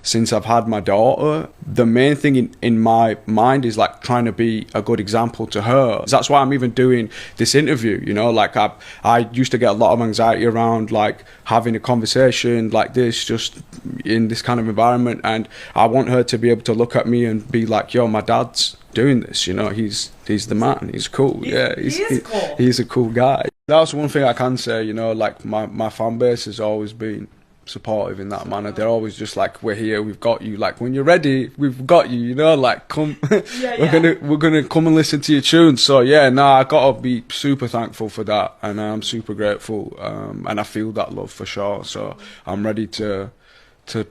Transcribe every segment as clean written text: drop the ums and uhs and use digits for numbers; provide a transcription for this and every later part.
since I've had my daughter. The main thing in my mind is like trying to be a good example to her. That's why I'm even doing this interview, you know, like I used to get a lot of anxiety around like having a conversation like this, just in this kind of environment. And I want her to be able to look at me and be like, yo, my dad's doing this, you know, he's the man, he's cool. Cool. He's a cool guy. That's one thing I can say, you know, like my fan base has always been supportive in that manner. They're always just like, we're here, we've got you, like when you're ready, we've got you, you know, like come we're gonna come and listen to your tunes. So yeah, I gotta be super thankful for that, and I'm super grateful, and I feel that love for sure. So I'm ready to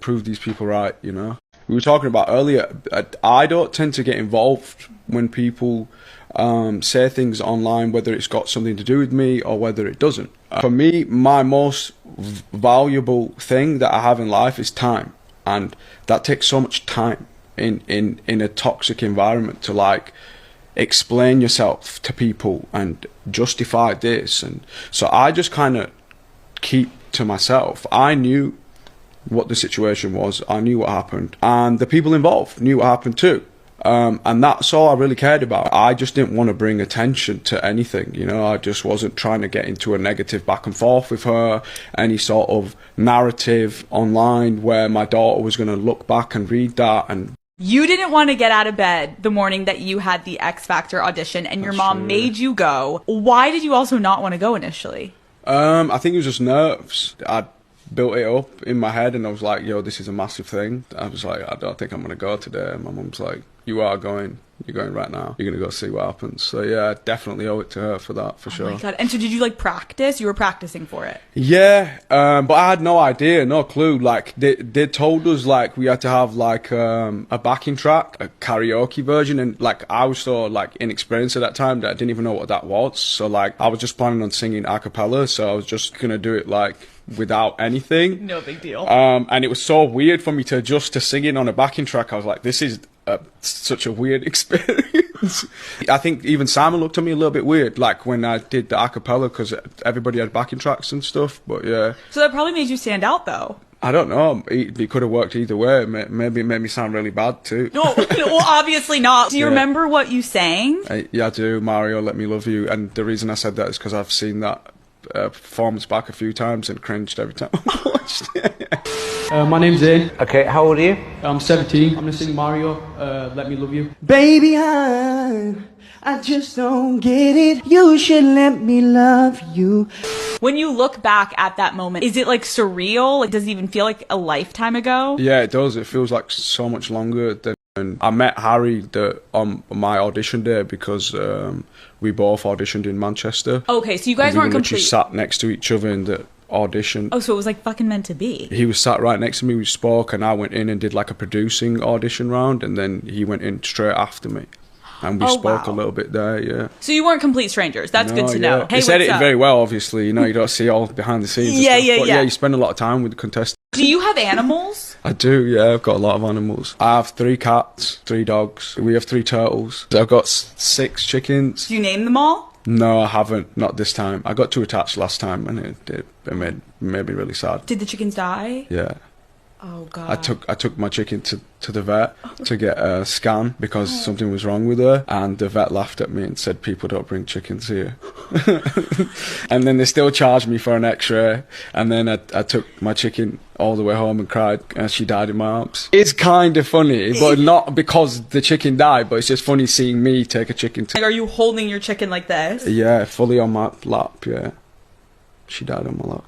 prove these people right, you know. We were talking about earlier, I don't tend to get involved when people say things online, whether it's got something to do with me or whether it doesn't. For me, my most valuable thing that I have in life is time, and that takes so much time in a toxic environment to like explain yourself to people and justify this. And so I just kind of keep to myself. I knew what the situation was, I knew what happened, and the people involved knew what happened too. And that's all I really cared about. I just didn't want to bring attention to anything, you know. I just wasn't trying to get into a negative back and forth with her, any sort of narrative online where my daughter was going to look back and read that. And you didn't want to get out of bed the morning that you had the X Factor audition, and your mom made you go. Why did you also not want to go initially? I think it was just nerves. I built it up in my head, and I was like, yo, this is a massive thing. I was like, I don't think I'm going to go today. And my mum's like, you are going. You're going right now. You're going to go see what happens. So yeah, I definitely owe it to her for that, for sure. Oh my God. And so did you like practice? You were practicing for it? Yeah, but I had no idea, no clue. Like they told us like we had to have like a backing track, a karaoke version, and like I was so like inexperienced at that time that I didn't even know what that was. So like I was just planning on singing a cappella, so I was just going to do it like without anything. No big deal. And it was so weird for me to adjust to singing on a backing track. I was like, this is such a weird experience. I think even Simon looked at me a little bit weird, like when I did the a cappella, because everybody had backing tracks and stuff. But yeah. So that probably made you stand out, though. I don't know. It could have worked either way. Maybe it made me sound really bad too. No, well, obviously not. Do you remember what you sang? Yeah, I do. Mario, Let Me Love You. And the reason I said that is because I've seen that performance back a few times and cringed every time I watched it. My name's Zayn. Okay, how old are you? I'm 17. I'm gonna sing Mario, Let Me Love You. Baby, I just don't get it. You should let me love you. When you look back at that moment, is it like surreal? Like, does it even feel like a lifetime ago? Yeah, it does. It feels like so much longer than. And I met Harry on my audition day because we both auditioned in Manchester. Okay, so you guys weren't complete. We sat next to each other in the audition. Oh, so it was like fucking meant to be. He was sat right next to me, we spoke, and I went in and did like a producing audition round, and then he went in straight after me. And we spoke a little bit there, yeah. So you weren't complete strangers. That's good to know. Hey, it's edited very well, obviously. You know, you don't see all behind the scenes. Yeah. Yeah, you spend a lot of time with the contestants. Do you have animals? I do, yeah. I've got a lot of animals. I have 3 cats, 3 dogs. We have 3 turtles. I've got 6 chickens. Do you name them all? No, I haven't. Not this time. I got too attached last time, and it made me really sad. Did the chickens die? Yeah. Oh God. I took my chicken to the vet to get a scan because something was wrong with her, and the vet laughed at me and said people don't bring chickens here. And then they still charged me for an X-ray, and then I took my chicken all the way home and cried, and she died in my arms. It's kind of funny, but not because the chicken died, but it's just funny seeing me take a chicken Like, are you holding your chicken like this? Yeah, fully on my lap, yeah. She died on my lap.